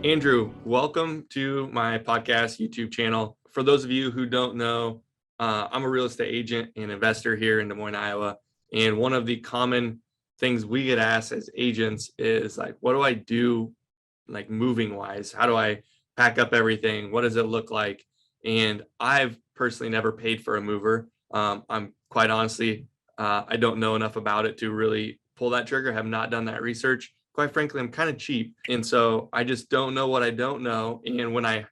Andrew, welcome to my podcast YouTube channel. For those of you who don't know, I'm a real estate agent and investor here in Des Moines, Iowa. And one of the common things we get asked as agents is like, what do I do like moving wise? How do I pack up everything? What does it look like? And I've personally never paid for a mover. I'm quite honestly, I don't know enough about it to really pull that trigger, have not done that research. Quite frankly, I'm kind of cheap. And so I just don't know what I don't know. And when I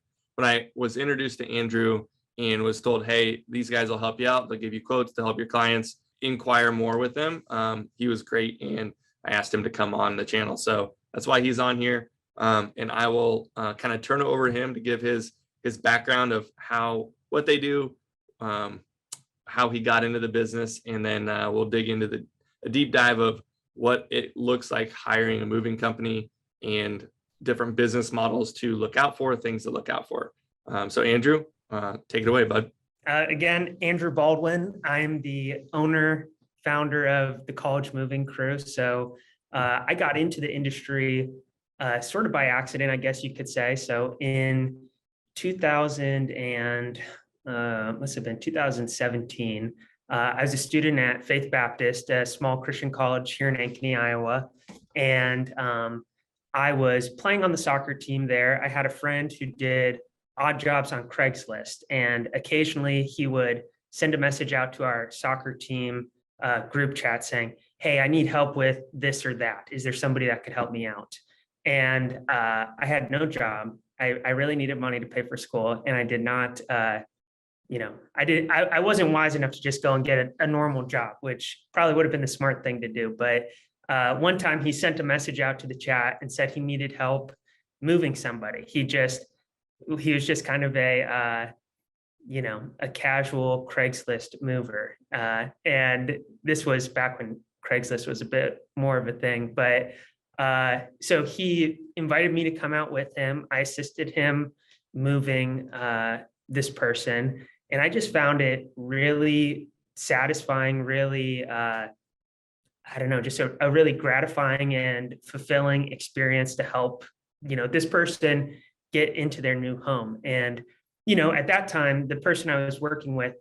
was introduced to Andrew and was told, hey, these guys will help you out, they'll give you quotes to help your clients inquire more with them. He was great. And I asked him to come on the channel. So that's why he's on here. And I will kind of turn it over to him to give his background of what they do, how he got into the business, and then we'll dig into a deep dive of what it looks like hiring a moving company and different business models to look out for, things to look out for. So Andrew, take it away, bud. Again, Andrew Baldwin. I'm the owner, founder of the College Moving Crew. So I got into the industry sort of by accident, I guess you could say. So in 2017, I was a student at Faith Baptist, a small Christian college here in Ankeny, Iowa. And I was playing on the soccer team there. I had a friend who did odd jobs on Craigslist, and occasionally he would send a message out to our soccer team group chat saying, hey, I need help with this or that. Is there somebody that could help me out? And I had no job. I really needed money to pay for school, and I did not I wasn't wise enough to just go and get a normal job, which probably would have been the smart thing to do. But one time he sent a message out to the chat and said he needed help moving somebody. He was just kind of a casual Craigslist mover. And this was back when Craigslist was a bit more of a thing. But so he invited me to come out with him. I assisted him moving this person. And I just found it really satisfying, really, just a really gratifying and fulfilling experience to help, this person get into their new home. And, at that time, the person I was working with,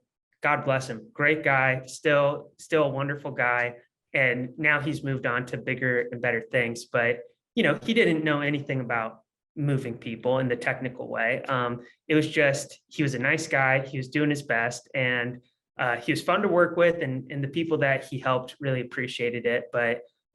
God bless him, great guy, still a wonderful guy. And now he's moved on to bigger and better things. But, he didn't know anything about moving people in the technical way. It was just, he was a nice guy. He was doing his best, and he was fun to work with, and the people that he helped really appreciated it.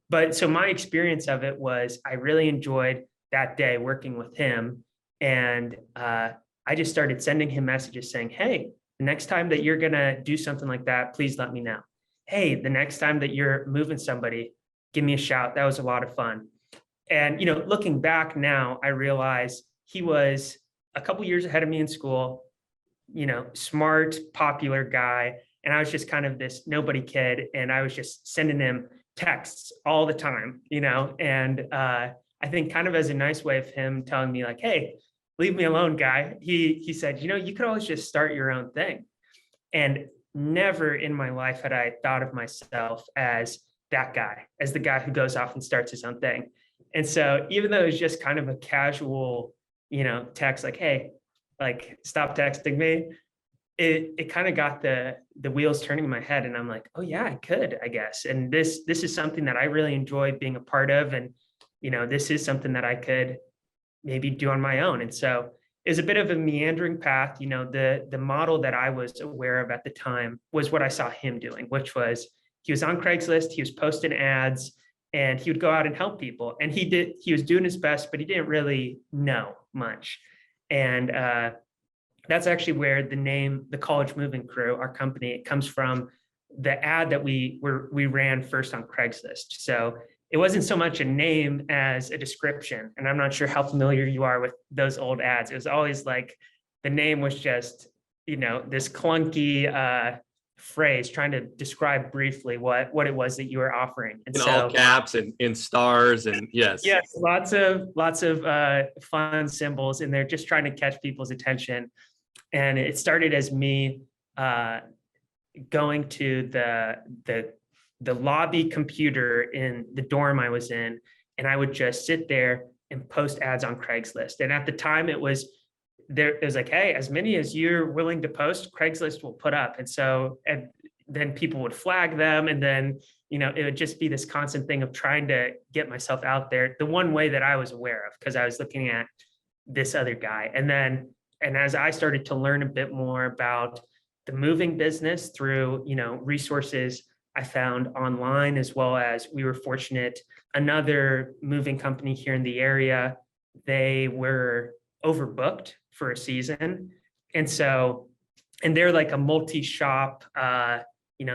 But so my experience of it was, I really enjoyed that day working with him. And I just started sending him messages saying, hey, the next time that you're going to do something like that, please let me know. Hey, the next time that you're moving somebody, give me a shout. That was a lot of fun. And, looking back now, I realize he was a couple years ahead of me in school, smart, popular guy. And I was just kind of this nobody kid. And I was just sending him texts all the time, and I think kind of as a nice way of him telling me like, hey, leave me alone, guy. He said, you could always just start your own thing. And never in my life had I thought of myself as that guy, as the guy who goes off and starts his own thing. And so even though it was just kind of a casual, text like, hey, like, stop texting me, it kind of got the wheels turning in my head. And I'm like, oh yeah, I could, I guess. And this is something that I really enjoy being a part of. And, this is something that I could maybe do on my own. And so it was a bit of a meandering path. The model that I was aware of at the time was what I saw him doing, which was he was on Craigslist, he was posting ads, and he would go out and help people. And he was doing his best, but he didn't really know much. And that's actually where the name, the College Moving Crew, our company, it comes from the ad that we ran first on Craigslist. So it wasn't so much a name as a description. And I'm not sure how familiar you are with those old ads. It was always like, the name was just, this clunky phrase trying to describe briefly what it was that you were offering. And in so, all caps and in stars, and yes, lots of fun symbols in there, just trying to catch people's attention. And it started as me going to the lobby computer in the dorm I was in, and I would just sit there and post ads on Craigslist. And at the time it was like, hey, as many as you're willing to post, Craigslist will put up. And so, and then people would flag them. And then, it would just be this constant thing of trying to get myself out there the one way that I was aware of, because I was looking at this other guy. And as I started to learn a bit more about the moving business through, resources I found online, as well as we were fortunate, another moving company here in the area, they were overbooked for a season. And so, and they're like a multi-shop,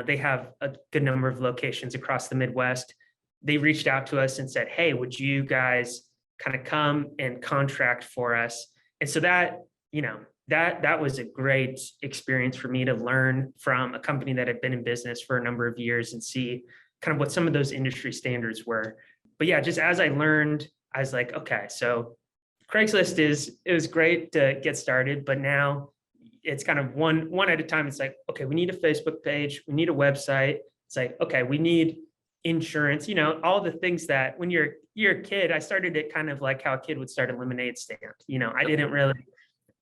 they have a good number of locations across the Midwest. They reached out to us and said, hey, would you guys kind of come and contract for us? And so that, that was a great experience for me to learn from a company that had been in business for a number of years and see kind of what some of those industry standards were. But yeah, just as I learned, I was like, okay, so Craigslist it was great to get started, but now it's kind of one at a time. It's like, okay, we need a Facebook page, we need a website. It's like, okay, we need insurance, all the things that when you're a kid, I started it kind of like how a kid would start a lemonade stand. I didn't really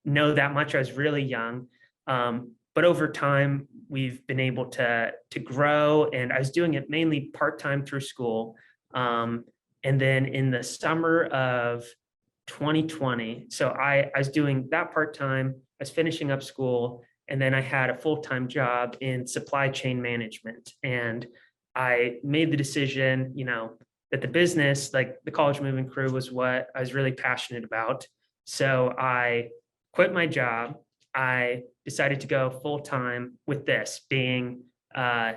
know that much. I was really young. But over time, we've been able to grow, and I was doing it mainly part-time through school. And then in the summer of 2020, so I was doing that part-time, I was finishing up school, and then I had a full-time job in supply chain management. And I made the decision, that the business, like the college moving crew, was what I was really passionate about. So I quit my job. I decided to go full-time with this being, I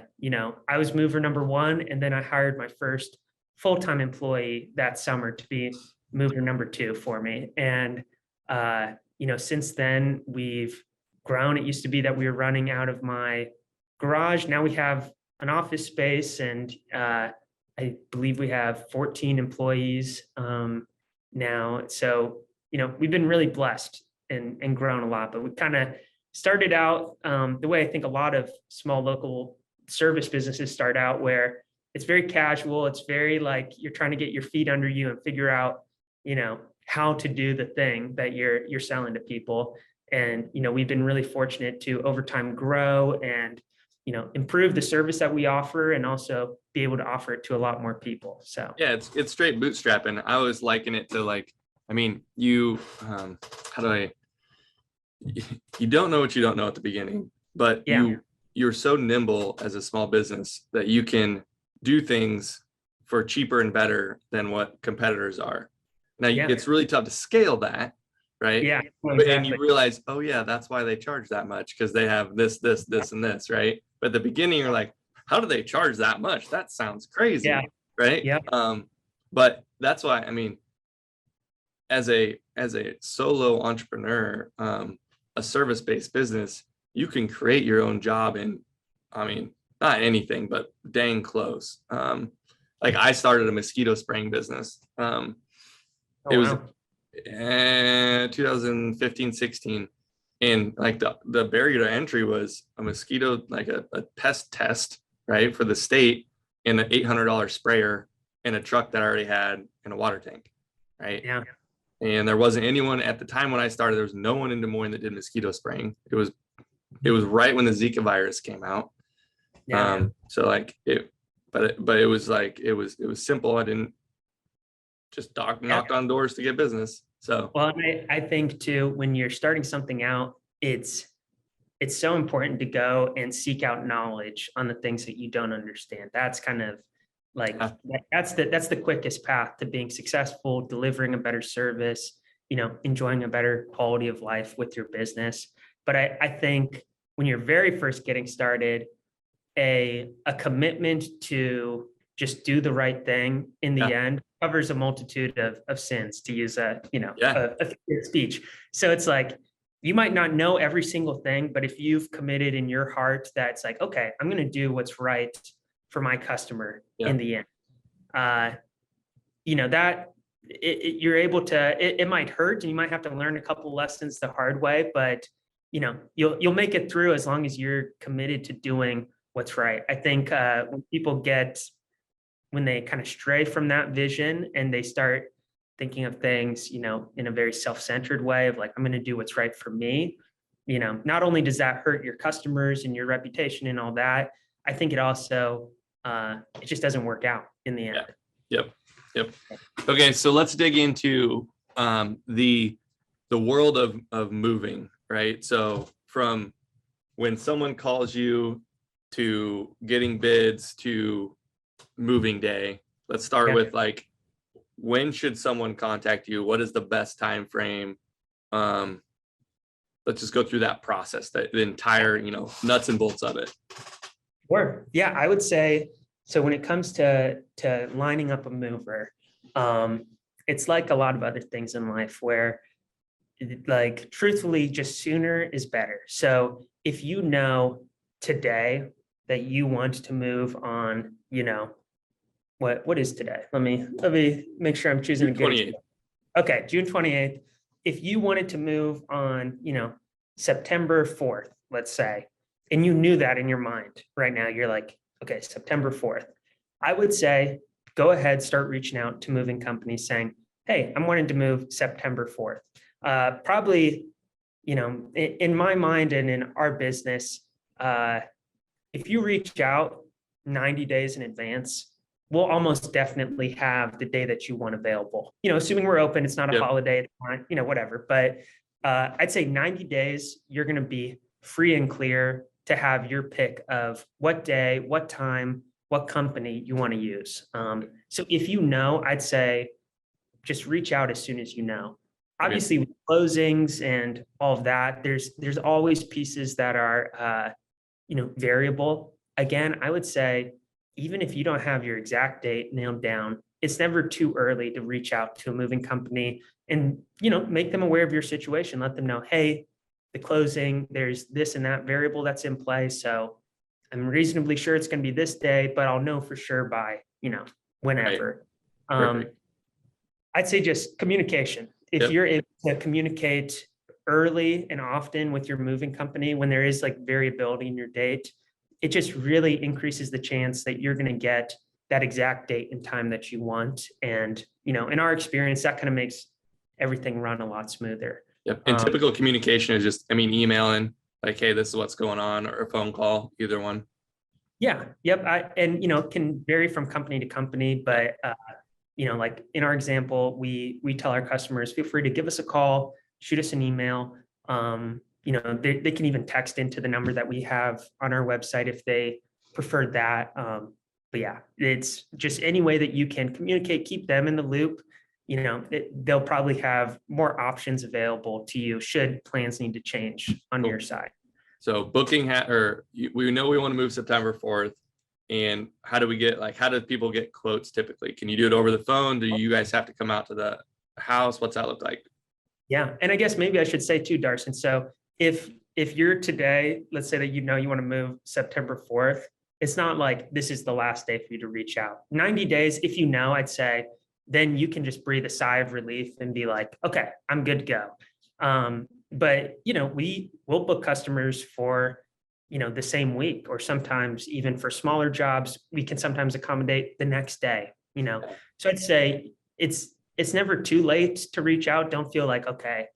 was mover number one, and then I hired my first full-time employee that summer to be mover number two for me. And, since then we've grown. It used to be that we were running out of my garage. Now we have an office space, and I believe we have 14 employees now. So, we've been really blessed and grown a lot, but we kind of started out the way I think a lot of small local service businesses start out, where it's very casual. It's very like you're trying to get your feet under you and figure out, how to do the thing that you're selling to people. And, we've been really fortunate to over time grow and, improve the service that we offer, and also be able to offer it to a lot more people. So yeah, it's straight bootstrapping. I always liken it to like, you you don't know what you don't know at the beginning, but yeah. you're so nimble as a small business that you can do things for cheaper and better than what competitors are. Now, it's really tough to scale that, right? Yeah, exactly. And you realize, oh yeah, that's why they charge that much, because they have this, and this, right? But at the beginning, you're like, how do they charge that much? That sounds crazy, right? Yeah. But that's why, as a solo entrepreneur, a service-based business, you can create your own job in, not anything, but dang close. Like I started a mosquito spraying business. It was 2015, 16. And like the barrier to entry was a mosquito, like a pest test, right, for the state, and an $800 sprayer and a truck that I already had and a water tank, right? Yeah. And there wasn't anyone at the time when I started. There was no one in Des Moines that did mosquito spraying. It was right when the Zika virus came out. Yeah. So like but it was like it was simple. I didn't just knocked on doors to get business. So well, I think too, when you're starting something out, it's so important to go and seek out knowledge on the things that you don't understand. That's kind of like that's the quickest path to being successful, delivering a better service, enjoying a better quality of life with your business. But I think when you're very first getting started, a commitment to just do the right thing in the end covers a multitude of sins, to use a speech. So it's like, you might not know every single thing, but if you've committed in your heart that it's like, okay, I'm going to do what's right for my customer in the end, that you're able to, it might hurt and you might have to learn a couple lessons the hard way, but you'll make it through as long as you're committed to doing what's right. I think when people when they kind of stray from that vision and they start thinking of things, in a very self-centered way of like, I'm going to do what's right for me, not only does that hurt your customers and your reputation and all that, I think it also, it just doesn't work out in the end. Yeah. Yep. Okay. So let's dig into the world of moving, right? So from when someone calls you to getting bids to moving day, let's start with like, when should someone contact you? What is the best time frame? Let's just go through that process, the entire, nuts and bolts of it. Sure. Yeah, I would say, so when it comes to lining up a mover, it's like a lot of other things in life where, like, truthfully, just sooner is better. So if you know today that you want to move on, what is today? Let me make sure I'm choosing a good. 28th. Okay, June 28th. If you wanted to move on, September 4th, let's say, and you knew that in your mind right now, you're like, okay, September 4th. I would say, go ahead, start reaching out to moving companies saying, hey, I'm wanting to move September 4th. Probably, in my mind and in our business, if you reach out 90 days in advance, we'll almost definitely have the day that you want available. Assuming we're open, it's not a holiday, whatever. But I'd say 90 days, you're going to be free and clear to have your pick of what day, what time, what company you want to use. So if I'd say just reach out as soon as you know. Obviously, with closings and all of that, there's always pieces that are variable. Again, I would say, even if you don't have your exact date nailed down, it's never too early to reach out to a moving company and, make them aware of your situation. Let them know, hey, the closing, there's this and that variable that's in play. So I'm reasonably sure it's going to be this day, but I'll know for sure by, whenever. Right. I'd say just communication. If you're able to communicate early and often with your moving company, when there is like variability in your date, it just really increases the chance that you're going to get that exact date and time that you want. And, in our experience, that kind of makes everything run a lot smoother. Yep. And typical communication is just, emailing like, hey, this is what's going on, or a phone call, either one. Yeah. Yep. It can vary from company to company, but, like in our example, we tell our customers, feel free to give us a call, shoot us an email. They can even text into the number that we have on our website if they prefer that. But yeah, it's just any way that you can communicate, keep them in the loop. They'll probably have more options available to you should plans need to change on your side. So booking we know we want to move September 4th. And how do people get quotes typically? Can you do it over the phone? Do you guys have to come out to the house? What's that look like? Yeah. And I guess maybe I should say too, Darson. So if you're today, let's say that you want to move September 4th, it's not like this is the last day for you to reach out. 90 days, if I'd say, then you can just breathe a sigh of relief and be like, okay, I'm good to go. But we'll book customers for the same week, or sometimes even for smaller jobs, we can sometimes accommodate the next day, So I'd say it's never too late to reach out. Don't feel like, okay,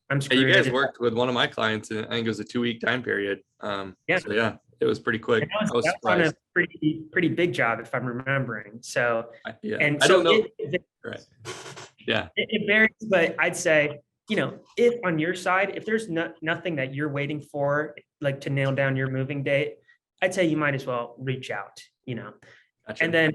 I'm screwed. You guys worked with one of my clients, and I think it was a 2-week time period. So yeah, it was pretty quick. I was surprised. On a pretty big job, if I'm remembering. So, and I don't know. Right. Yeah. It varies, but I'd say, if on your side, if there's nothing that you're waiting for, like to nail down your moving date, I'd say you might as well reach out, Gotcha. And then,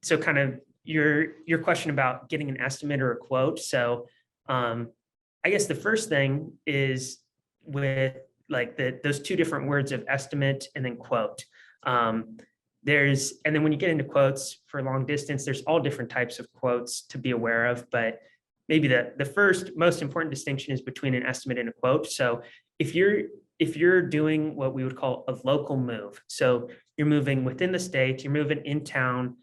so kind of your question about getting an estimate or a quote. So, I guess the first thing is with like those two different words of estimate and then quote. And then when you get into quotes for long distance, there's all different types of quotes to be aware of, but maybe the first most important distinction is between an estimate and a quote. So if you're doing what we would call a local move, so you're moving within the state, you're moving in town,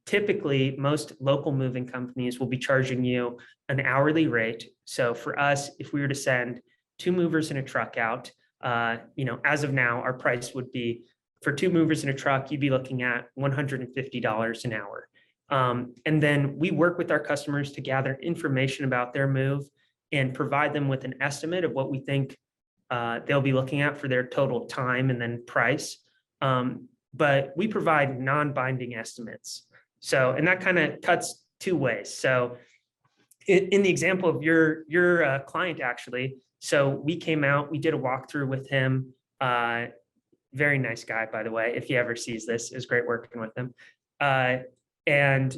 typically most local moving companies will be charging you an hourly rate. So for us, if we were to send 2 movers and a truck out, as of now, our price would be for 2 movers in a truck, you'd be looking at $150 an hour. And then we work with our customers to gather information about their move and provide them with an estimate of what we think they'll be looking at for their total time and then price. But we provide non-binding estimates. So, and that kind of cuts two ways. So in the example of your client, actually, so we came out, we did a walkthrough with him. Very nice guy, by the way. If he ever sees this, it was great working with him. And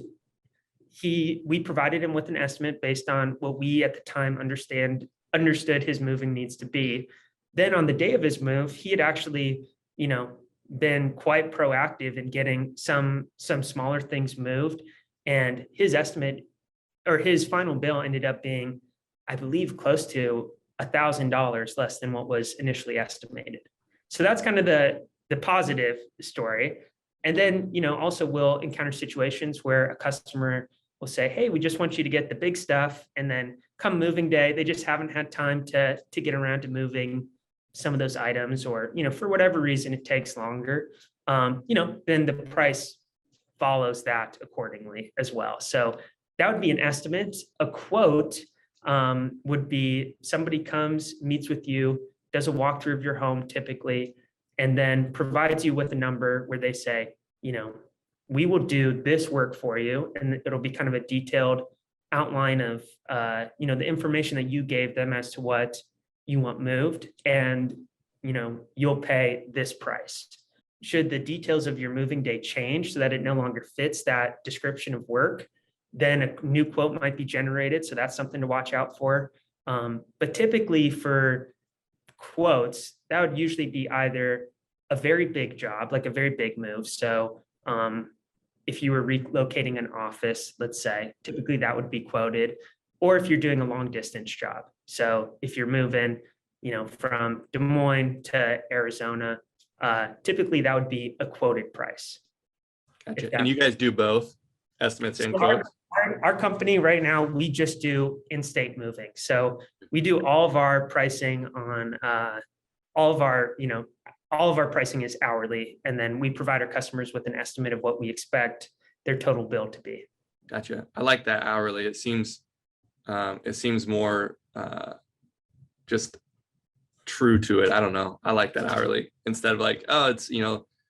we provided him with an estimate based on what we at the time understood his moving needs to be. Then on the day of his move, he had actually, been quite proactive in getting some smaller things moved. And his estimate or his final bill ended up being, I believe, close to $1,000 less than what was initially estimated. So that's kind of the positive story. And then, also we'll encounter situations where a customer will say, hey, we just want you to get the big stuff. And then come moving day, they just haven't had time to get around to moving some of those items, or, for whatever reason, it takes longer. Then the price follows that accordingly as well. So that would be an estimate. A quote would be somebody comes, meets with you, does a walkthrough of your home typically, and then provides you with a number where they say, we will do this work for you. And it'll be kind of a detailed outline of, the information that you gave them as to what you want moved, and, you'll pay this price. Should the details of your moving day change so that it no longer fits that description of work, then a new quote might be generated. So that's something to watch out for. But typically for quotes, that would usually be either a very big job, like a very big move. So if you were relocating an office, let's say, typically that would be quoted, or if you're doing a long distance job. So if you're moving, from Des Moines to Arizona, typically that would be a quoted price. Gotcha. And you guys do both estimates and quotes? Our company right now, we just do in-state moving. So we do all of our pricing on all of our pricing is hourly. And then we provide our customers with an estimate of what we expect their total bill to be. Gotcha. I like that hourly. It seems more just true to it. I don't know. I like that hourly instead of like, oh, it's,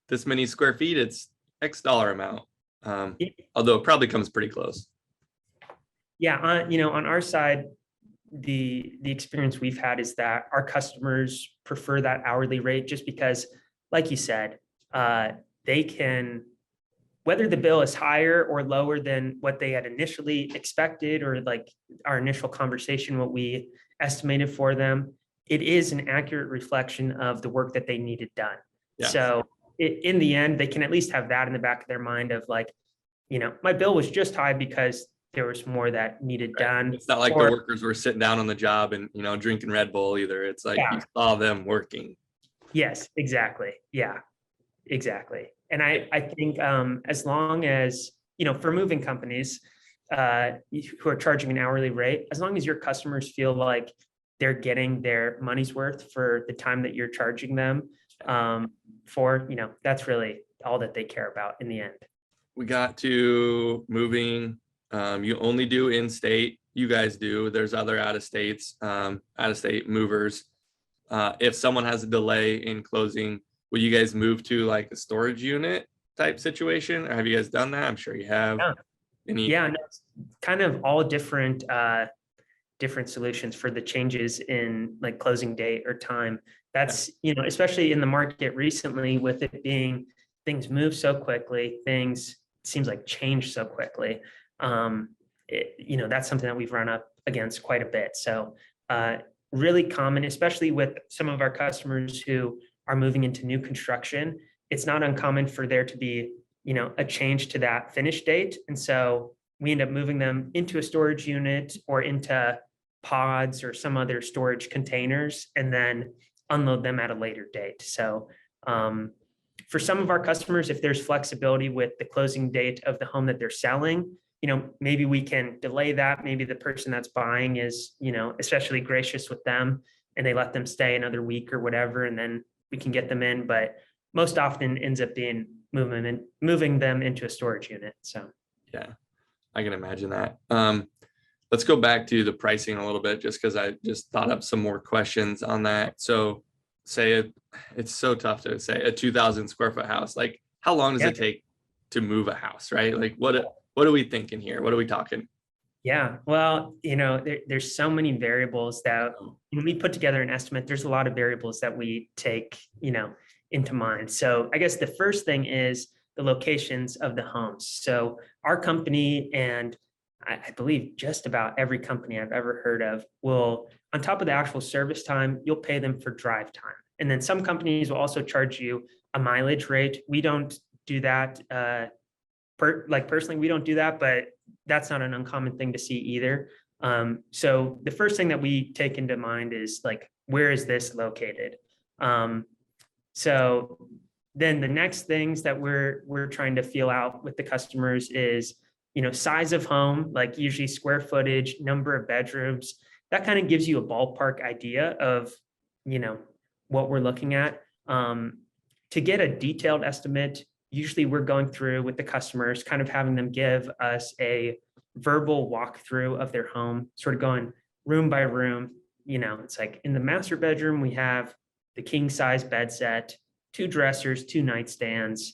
this many square feet, it's X dollar amount. Although it probably comes pretty close. Yeah. On our side, the experience we've had is that our customers prefer that hourly rate just because, like you said, they can, whether the bill is higher or lower than what they had initially expected, or like our initial conversation, what we estimated for them, it is an accurate reflection of the work that they needed done. Yeah. So in the end, they can at least have that in the back of their mind of like, my bill was just high because there was more that needed done. It's not like the workers were sitting down on the job and, drinking Red Bull either. It's like you saw them working. Yes, exactly. Yeah, exactly. And I think as long as, for moving companies who are charging an hourly rate, as long as your customers feel like they're getting their money's worth for the time that you're charging them for, that's really all that they care about in the end. We got to moving. You only do in-state. You guys do. There's other out-of-state movers. If someone has a delay in closing, will you guys move to like a storage unit type situation? Or have you guys done that? I'm sure you have. Yeah. No, it's kind of all different solutions for the changes in like closing date or time. That's, especially in the market recently, with it being things move so quickly, things seems like change so quickly. That's something that we've run up against quite a bit. So really common, especially with some of our customers who are moving into new construction. It's not uncommon for there to be, a change to that finish date. And so we end up moving them into a storage unit or into pods or some other storage containers, and then unload them at a later date. So for some of our customers, if there's flexibility with the closing date of the home that they're selling, maybe we can delay that. Maybe the person that's buying is, especially gracious with them, and they let them stay another week or whatever, and then we can get them in. But most often ends up being moving them into a storage unit. So Yeah, I can imagine that. Let's go back to the pricing a little bit, just because I just thought up some more questions on that. So it's so tough to say a 2,000 square foot house. Like, how long does Yeah. it take to move a house, right? Like, what are we thinking here? What are we talking? Yeah, well, there's so many variables that when we put together an estimate, there's a lot of variables that we take, into mind. So I guess the first thing is the locations of the homes. So our company, and I believe just about every company I've ever heard of, will, on top of the actual service time, you'll pay them for drive time. And then some companies will also charge you a mileage rate. We don't do that. Personally, we don't do that, but that's not an uncommon thing to see either. So the first thing that we take into mind is like, where is this located? So then the next things that we're trying to feel out with the customers is, size of home, like usually square footage, number of bedrooms. That kind of gives you a ballpark idea of, what we're looking at. To get a detailed estimate, usually we're going through with the customers, kind of having them give us a verbal walkthrough of their home, sort of going room by room. It's like in the master bedroom, we have the king size bed set, 2 dressers, 2 nightstands,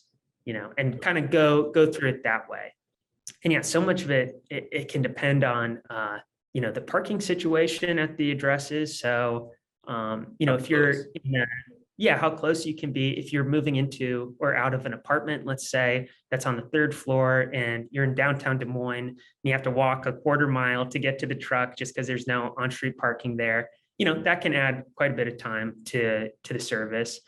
and kind of go through it that way. And yeah, so much of it can depend on, the parking situation at the addresses. So, if you're in a, yeah, how close you can be if you're moving into or out of an apartment, let's say that's on the 3rd floor and you're in downtown Des Moines, and you have to walk a quarter mile to get to the truck just because there's no on-street parking there. That can add quite a bit of time to the service.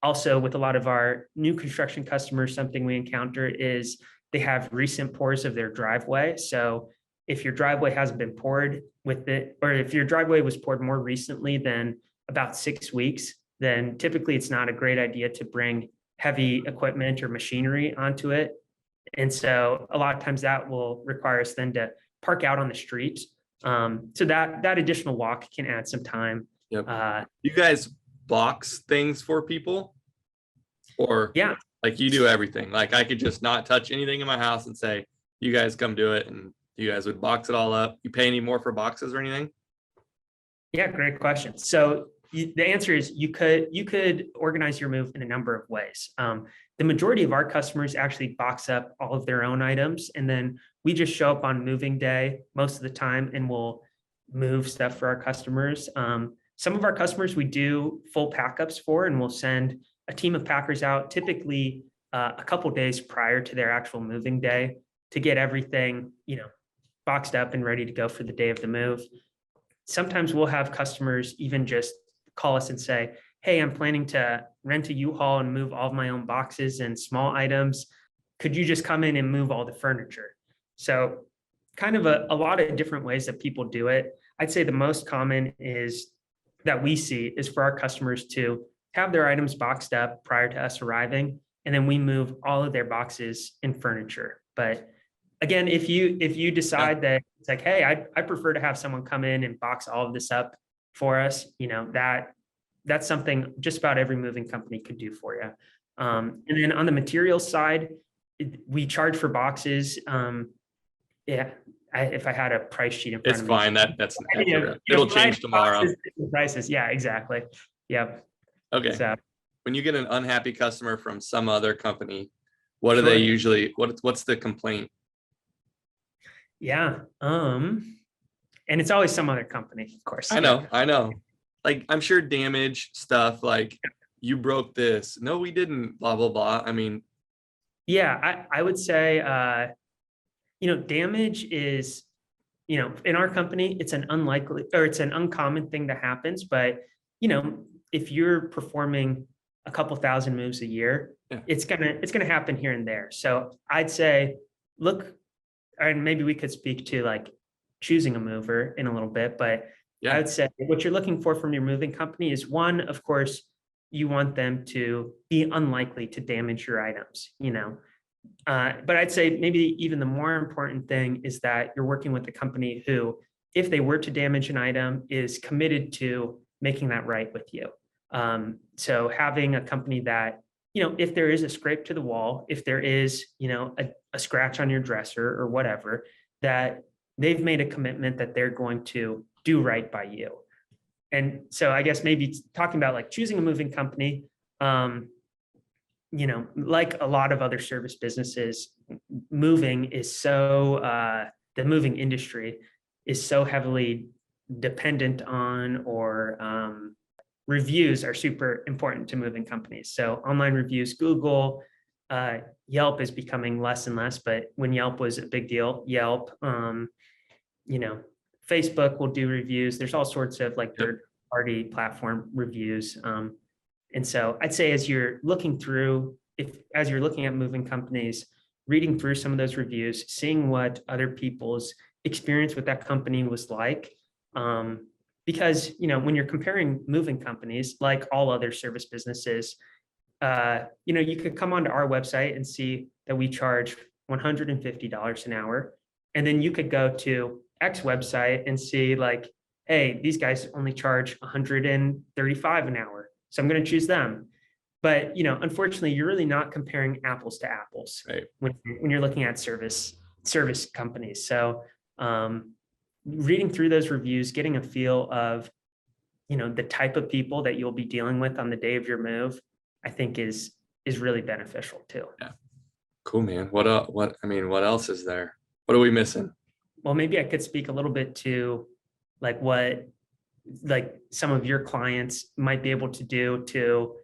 Also, with a lot of our new construction customers, something we encounter is they have recent pours of their driveway. So if your driveway hasn't been poured with it, or if your driveway was poured more recently than about 6 weeks, then typically it's not a great idea to bring heavy equipment or machinery onto it. And so a lot of times that will require us then to park out on the street. So that additional walk can add some time. Yep. You guys box things for people, or Yeah. like you do everything? Like, I could just not touch anything in my house and say, you guys come do it, and you guys would box it all up. You pay any more for boxes or anything? Yeah, great question. So the answer is you could organize your move in a number of ways. The majority of our customers actually box up all of their own items, and then we just show up on moving day most of the time and we'll move stuff for our customers. Some of our customers we do full packups for, and we'll send a team of packers out typically a couple days prior to their actual moving day to get everything, boxed up and ready to go for the day of the move. Sometimes we'll have customers even just call us and say, hey, I'm planning to rent a U-Haul and move all of my own boxes and small items. Could you just come in and move all the furniture? So kind of a lot of different ways that people do it. I'd say the most common is that we see is for our customers to have their items boxed up prior to us arriving, and then we move all of their boxes and furniture. But again, if you decide that it's like, hey, I prefer to have someone come in and box all of this up for us, that's something just about every moving company could do for you. And then on the materials side, we charge for boxes. If I had a price sheet in front It's of me, fine. That's it'll change tomorrow. Prices, yeah, exactly. Yep. Okay. So when you get an unhappy customer from some other company, what do Sure. they usually? What's the complaint? Yeah. And it's always some other company, of course. I know. Like, I'm sure damage stuff, like, you broke this. No, we didn't, blah, blah, blah. I mean, Yeah, I would say, damage is, in our company, it's an uncommon thing that happens. But, if you're performing a couple thousand moves a year, Yeah. it's gonna happen here and there. So I'd say, look, and maybe we could speak to like choosing a mover in a little bit, but Yeah. I would say what you're looking for from your moving company is, one, of course, you want them to be unlikely to damage your items, but I'd say maybe even the more important thing is that you're working with a company who, if they were to damage an item, is committed to making that right with you. So having a company that if there is a scrape to the wall, if there is, a scratch on your dresser or whatever, that they've made a commitment that they're going to do right by you. And so I guess maybe talking about like choosing a moving company, like a lot of other service businesses, moving is the moving industry is so heavily dependent on, or reviews are super important to moving companies. So online reviews, Google, Yelp is becoming less and less, but when Yelp was a big deal, Yelp, Facebook will do reviews. There's all sorts of like third party platform reviews. And so I'd say as you're looking at moving companies, reading through some of those reviews, seeing what other people's experience with that company was like. Because, when you're comparing moving companies, like all other service businesses, you could come onto our website and see that we charge $150 an hour. And then you could go to X website and see like, hey, these guys only charge $135 an hour. So I'm going to choose them. But, unfortunately, you're really not comparing apples to apples, right, when you're looking at service companies. So reading through those reviews, getting a feel of, the type of people that you'll be dealing with on the day of your move, I think is really beneficial too. Yeah. Cool, man. What else is there? What are we missing? Well, maybe I could speak a little bit to like what some of your clients might be able to do to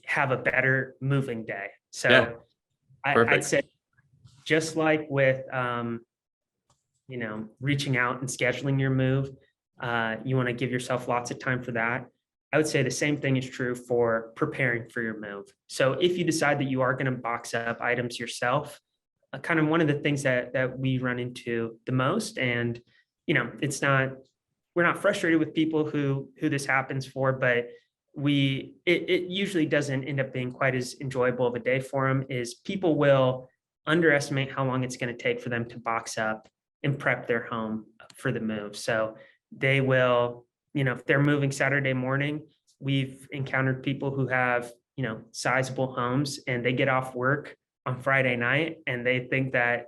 have a better moving day. So yeah, I'd say just like with, reaching out and scheduling your move, you want to give yourself lots of time for that. I would say the same thing is true for preparing for your move. So if you decide that you are going to box up items yourself, kind of one of the things that we run into the most, and, we're not frustrated with people who this happens for, but it usually doesn't end up being quite as enjoyable of a day for them, is people will underestimate how long it's going to take for them to box up and prep their home for the move. So they will, if they're moving Saturday morning, we've encountered people who have, sizable homes, and they get off work on Friday night and they think that,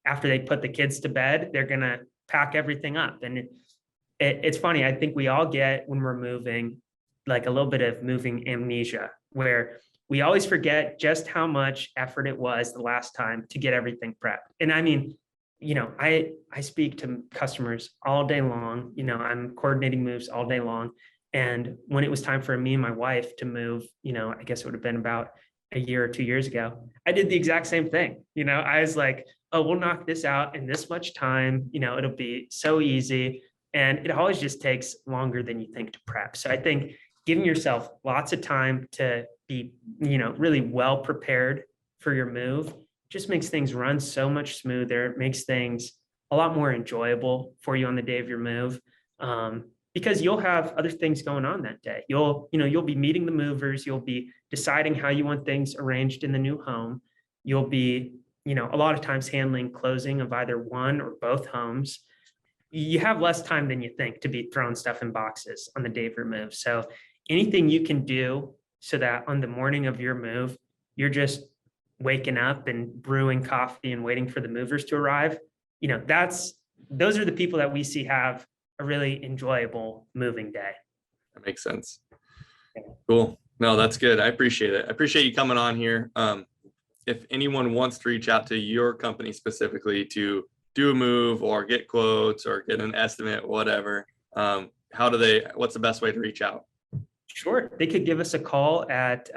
after they put the kids to bed, they're going to pack everything up. And it's funny. I think we all get, when we're moving, like a little bit of moving amnesia, where we always forget just how much effort it was the last time to get everything prepped. And I mean, I speak to customers all day long, I'm coordinating moves all day long. And when it was time for me and my wife to move, I guess it would have been about a year or 2 years ago, I did the exact same thing. I was like, oh, we'll knock this out in this much time, it'll be so easy. And it always just takes longer than you think to prep. So I think giving yourself lots of time to be, really well prepared for your move just makes things run so much smoother. It makes things a lot more enjoyable for you on the day of your move, because you'll have other things going on that day. You'll be meeting the movers. You'll be deciding how you want things arranged in the new home. You'll be, a lot of times handling closing of either one or both homes. You have less time than you think to be throwing stuff in boxes on the day of your move. So anything you can do so that on the morning of your move, you're just waking up and brewing coffee and waiting for the movers to arrive, those are the people that we see have a really enjoyable moving day. That makes sense. Cool. No, that's good. I appreciate it. I appreciate you coming on here. If anyone wants to reach out to your company specifically to do a move or get quotes or get an estimate, whatever, what's the best way to reach out? Sure. They could give us a call at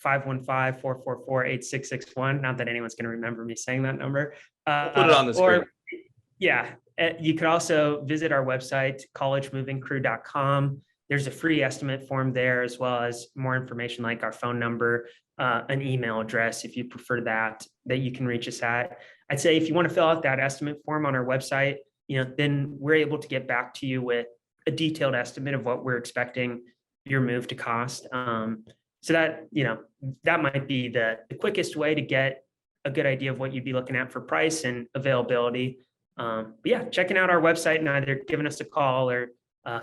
515-444-8661. Not that anyone's going to remember me saying that number. Put it on the screen. Yeah. You could also visit our website, collegemovingcrew.com. There's a free estimate form there, as well as more information like our phone number, an email address, if you prefer that you can reach us at. I'd say if you want to fill out that estimate form on our website, then we're able to get back to you with a detailed estimate of what we're expecting your move to cost. So that, that might be the quickest way to get a good idea of what you'd be looking at for price and availability. But yeah, checking out our website and either giving us a call or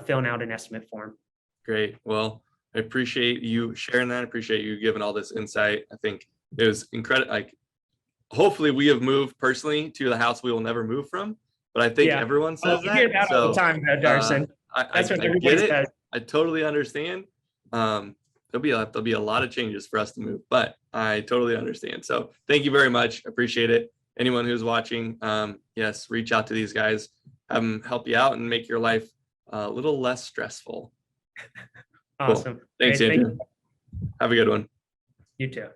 filling out an estimate form. Great. Well, I appreciate you sharing that. I appreciate you giving all this insight. I think it was incredible. Like, hopefully we have moved personally to the house we will never move from, but I think Yeah. everyone Oh, says you hear that. that all the So time, though, Darson. That's what I everybody get it. says. I totally understand. There'll be a lot of changes for us to move, but I totally understand. So thank you very much. Appreciate it. Anyone who's watching, yes, reach out to these guys, have them help you out and make your life a little less stressful. Awesome. Cool. Thanks, Great. Thank Andrew. you. Have a good one. You too.